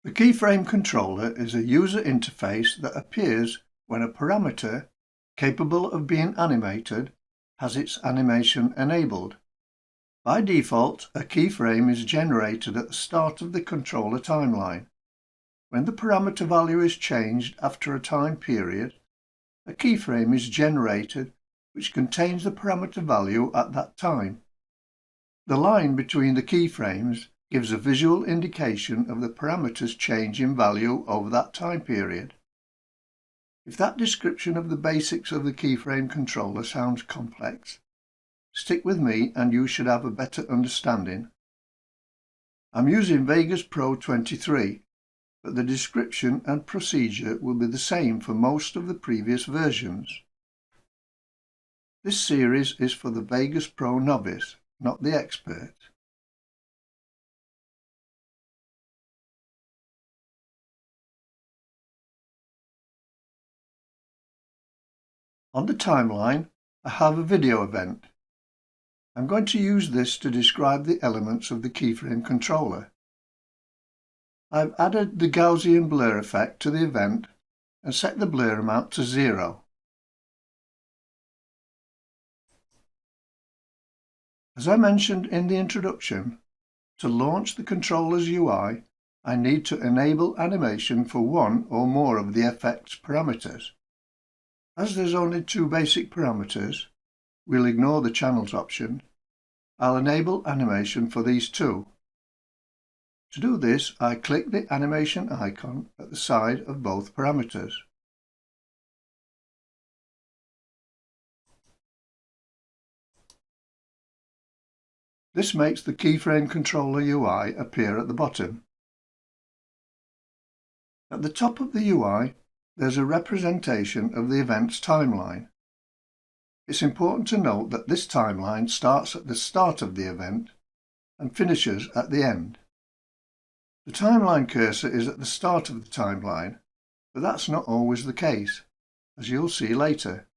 The Keyframe Controller is a user interface that appears when a parameter, capable of being animated, has its animation enabled. By default, a keyframe is generated at the start of the controller timeline. When the parameter value is changed after a time period, a keyframe is generated which contains the parameter value at that time. The line between the keyframes gives a visual indication of the parameter's change in value over that time period. If that description of the basics of the keyframe controller sounds complex, stick with me and you should have a better understanding. I'm using Vegas Pro 23, but the description and procedure will be the same for most of the previous versions. This series is for the Vegas Pro novice, not the expert. On the timeline, I have a video event. I'm going to use this to describe the elements of the keyframe controller. I've added the Gaussian blur effect to the event and set the blur amount to 0. As I mentioned in the introduction, to launch the controller's UI, I need to enable animation for one or more of the effect's parameters. As there's only two basic parameters, we'll ignore the channels option. I'll enable animation for these two. To do this, I click the animation icon at the side of both parameters. This makes the Keyframe Controller UI appear at the bottom. At the top of the UI, there's a representation of the event's timeline. It's important to note that this timeline starts at the start of the event and finishes at the end. The timeline cursor is at the start of the timeline, but that's not always the case, as you'll see later.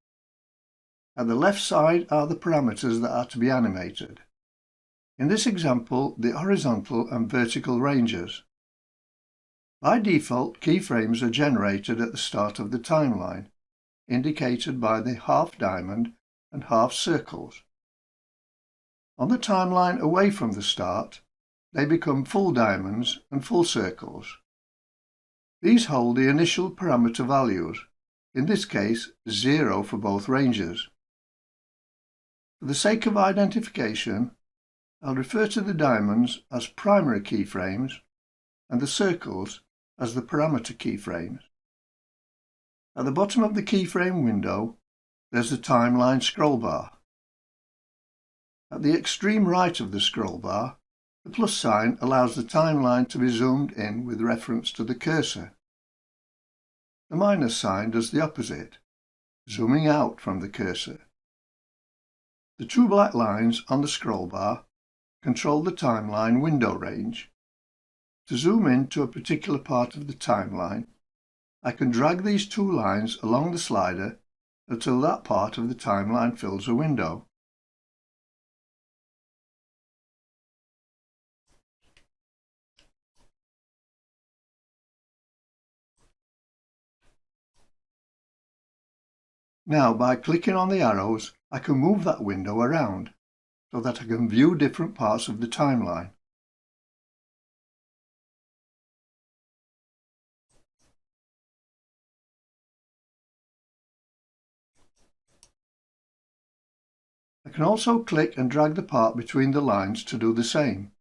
At the left side are the parameters that are to be animated. In this example, the horizontal and vertical ranges. By default, keyframes are generated at the start of the timeline, indicated by the half diamond and half circles. On the timeline away from the start, they become full diamonds and full circles. These hold the initial parameter values, in this case 0 for both ranges. For the sake of identification, I'll refer to the diamonds as primary keyframes and the circles as the parameter keyframes. At the bottom of the keyframe window, there's the timeline scroll bar. At the extreme right of the scroll bar, the plus sign allows the timeline to be zoomed in with reference to the cursor. The minus sign does the opposite, zooming out from the cursor. The two black lines on the scroll bar control the timeline window range. To zoom in to a particular part of the timeline, I can drag these two lines along the slider until that part of the timeline fills a window. Now, by clicking on the arrows, I can move that window around so that I can view different parts of the timeline. I can also click and drag the part between the lines to do the same.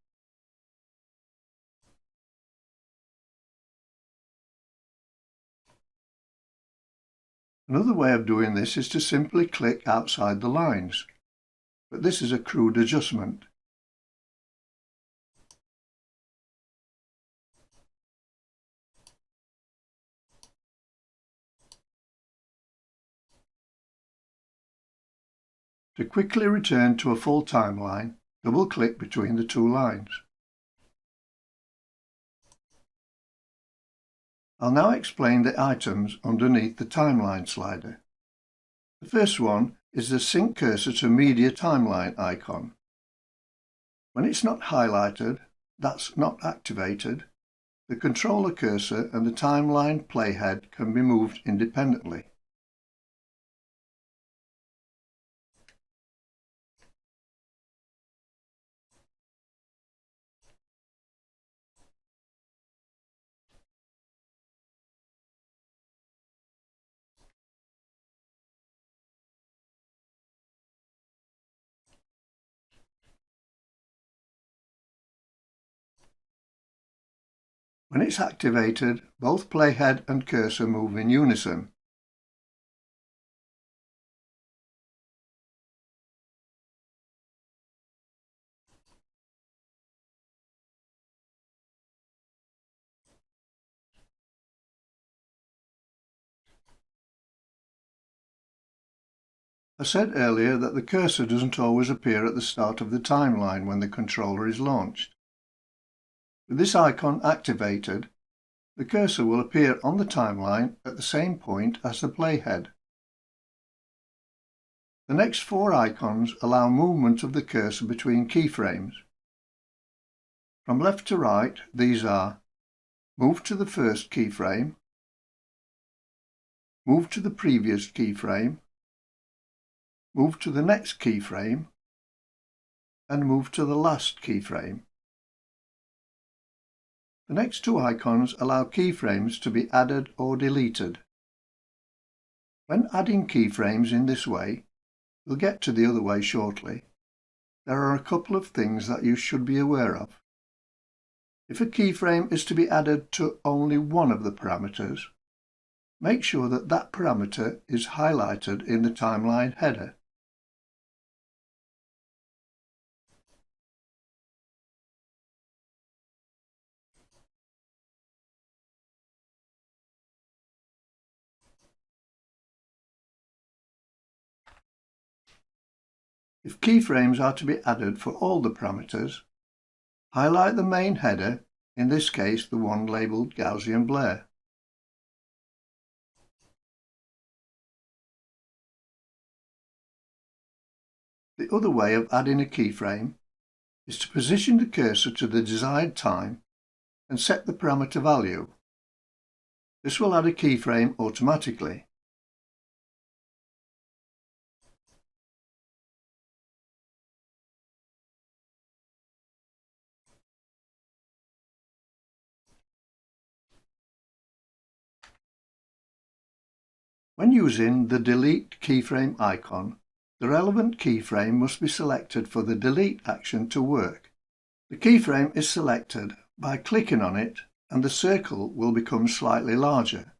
Another way of doing this is to simply click outside the lines, but this is a crude adjustment. To quickly return to a full timeline, double-click between the two lines. I'll now explain the items underneath the timeline slider. The first one is the Sync Cursor to Media Timeline icon. When it's not highlighted, that's not activated, the controller cursor and the timeline playhead can be moved independently. When it's activated, both playhead and cursor move in unison. I said earlier that the cursor doesn't always appear at the start of the timeline when the controller is launched. With this icon activated, the cursor will appear on the timeline at the same point as the playhead. The next four icons allow movement of the cursor between keyframes. From left to right, these are move to the first keyframe, move to the previous keyframe, move to the next keyframe, and move to the last keyframe. The next two icons allow keyframes to be added or deleted. When adding keyframes in this way, we'll get to the other way shortly, there are a couple of things that you should be aware of. If a keyframe is to be added to only one of the parameters, make sure that that parameter is highlighted in the timeline header. If keyframes are to be added for all the parameters, highlight the main header, in this case the one labelled Gaussian blur. The other way of adding a keyframe is to position the cursor to the desired time and set the parameter value. This will add a keyframe automatically. When using the Delete keyframe icon, the relevant keyframe must be selected for the delete action to work. The keyframe is selected by clicking on it and the circle will become slightly larger.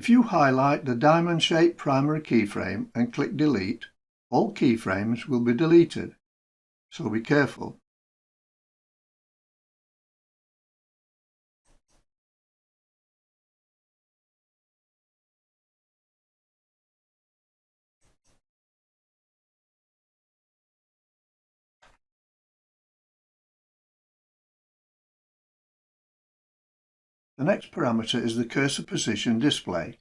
If you highlight the diamond-shaped primary keyframe and click Delete, all keyframes will be deleted, so be careful. The next parameter is the cursor position display.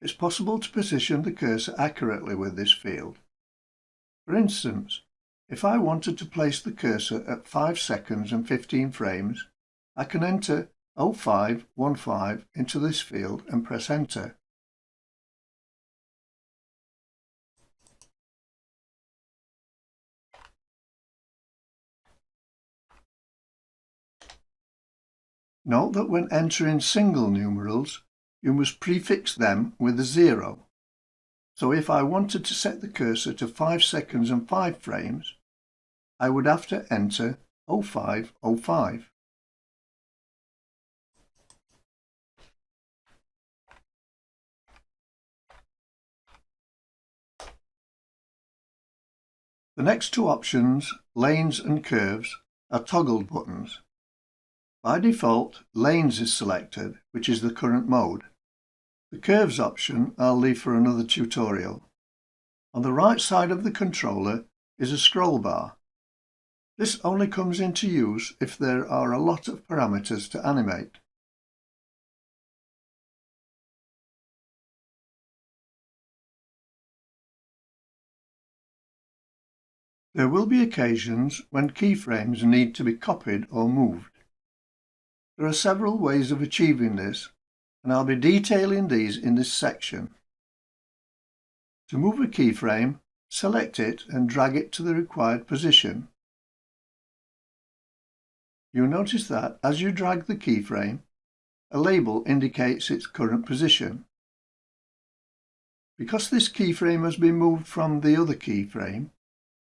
It's possible to position the cursor accurately with this field. For instance, if I wanted to place the cursor at 5 seconds and 15 frames, I can enter 0515 into this field and press enter. Note that when entering single numerals, you must prefix them with a 0. So if I wanted to set the cursor to 5 seconds and 5 frames, I would have to enter 0505. The next two options, lanes and curves, are toggled buttons. By default, lanes is selected, which is the current mode. The curves option I'll leave for another tutorial. On the right side of the controller is a scroll bar. This only comes into use if there are a lot of parameters to animate. There will be occasions when keyframes need to be copied or moved. There are several ways of achieving this, and I'll be detailing these in this section. To move a keyframe, select it and drag it to the required position. You'll notice that as you drag the keyframe, a label indicates its current position. Because this keyframe has been moved from the other keyframe,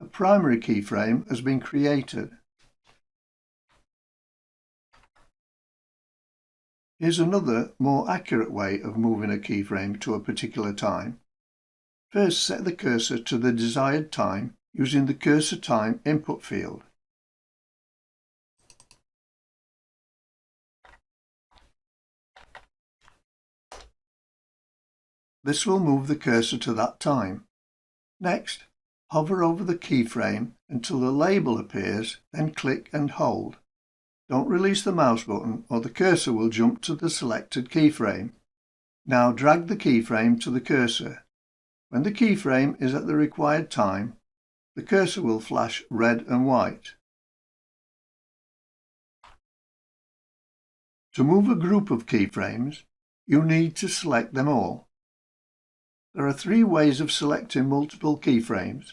a primary keyframe has been created. Here's another, more accurate way of moving a keyframe to a particular time. First, set the cursor to the desired time using the cursor time input field. This will move the cursor to that time. Next, hover over the keyframe until the label appears, then click and hold. Don't release the mouse button or the cursor will jump to the selected keyframe. Now drag the keyframe to the cursor. When the keyframe is at the required time, the cursor will flash red and white. To move a group of keyframes, you need to select them all. There are three ways of selecting multiple keyframes.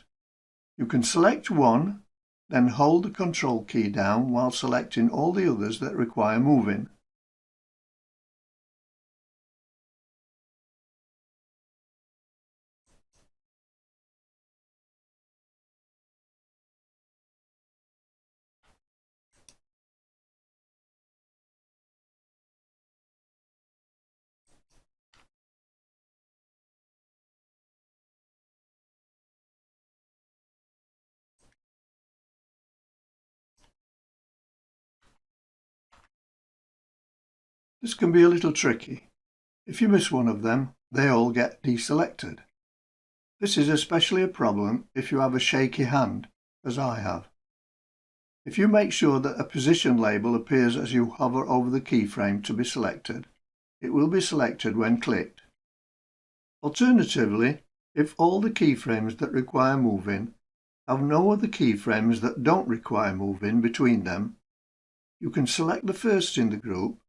You can select one, then hold the Control key down while selecting all the others that require moving. This can be a little tricky. If you miss one of them, they all get deselected. This is especially a problem if you have a shaky hand, as I have. If you make sure that a position label appears as you hover over the keyframe to be selected, it will be selected when clicked. Alternatively, if all the keyframes that require moving have no other keyframes that don't require moving between them, you can select the first in the group,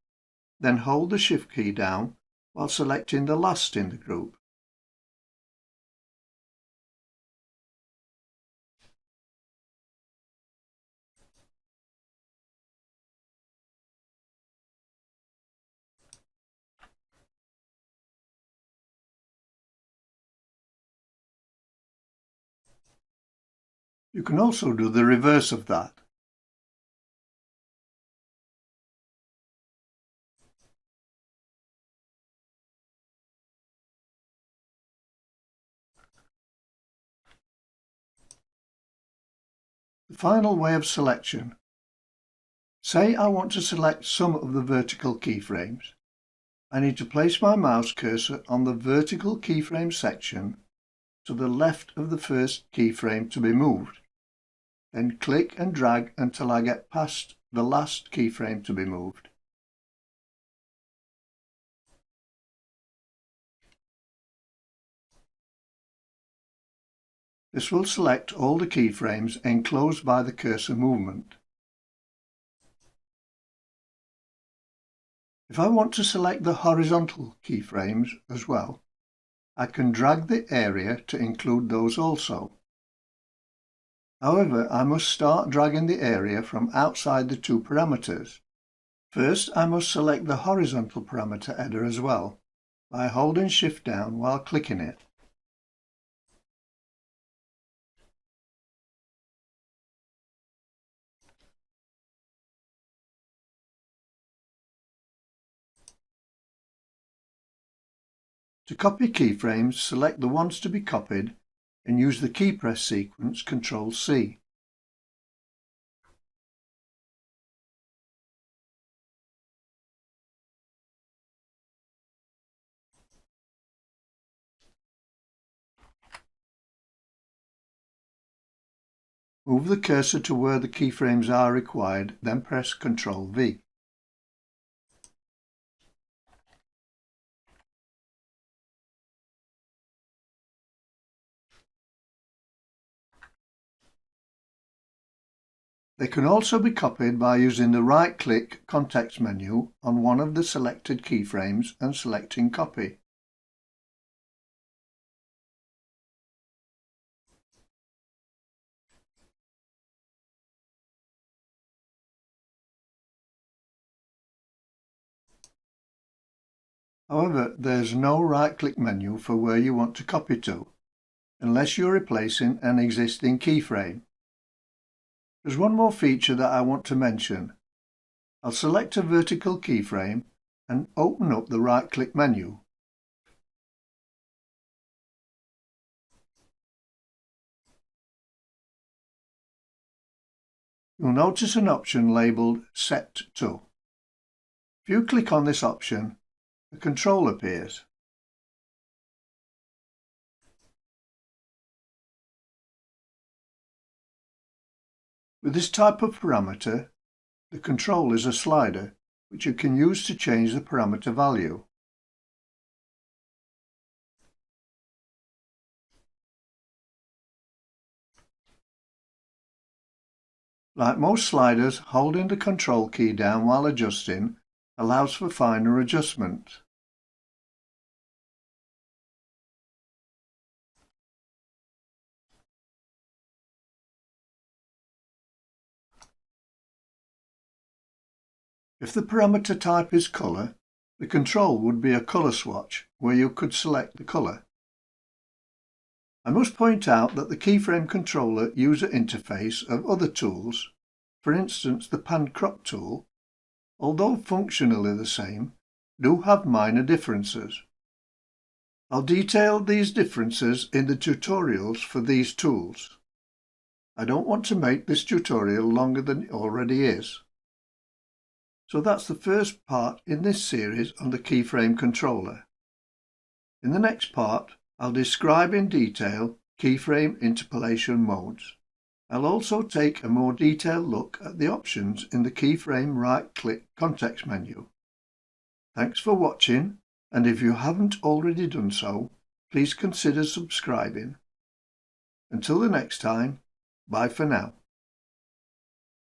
then hold the Shift key down while selecting the last in the group. You can also do the reverse of that. The final way of selection. Say I want to select some of the vertical keyframes. I need to place my mouse cursor on the vertical keyframe section to the left of the first keyframe to be moved. Then click and drag until I get past the last keyframe to be moved. This will select all the keyframes enclosed by the cursor movement. If I want to select the horizontal keyframes as well, I can drag the area to include those also. However, I must start dragging the area from outside the two parameters. First, I must select the horizontal parameter header as well, by holding Shift down while clicking it. To copy keyframes, select the ones to be copied and use the key press sequence Ctrl-C. Move the cursor to where the keyframes are required, then press Ctrl V. They can also be copied by using the right-click context menu on one of the selected keyframes and selecting Copy. However, there's no right-click menu for where you want to copy to, unless you're replacing an existing keyframe. There's one more feature that I want to mention. I'll select a vertical keyframe and open up the right-click menu. You'll notice an option labelled Set To. If you click on this option, a control appears. With this type of parameter, the control is a slider which you can use to change the parameter value. Like most sliders, holding the control key down while adjusting allows for finer adjustment. If the parameter type is colour, the control would be a colour swatch where you could select the colour. I must point out that the Keyframe Controller user interface of other tools, for instance the Pan Crop tool, although functionally the same, do have minor differences. I'll detail these differences in the tutorials for these tools. I don't want to make this tutorial longer than it already is. So that's the first part in this series on the Keyframe Controller. In the next part, I'll describe in detail keyframe interpolation modes. I'll also take a more detailed look at the options in the keyframe right-click context menu. Thanks for watching, and if you haven't already done so, please consider subscribing. Until the next time, bye for now.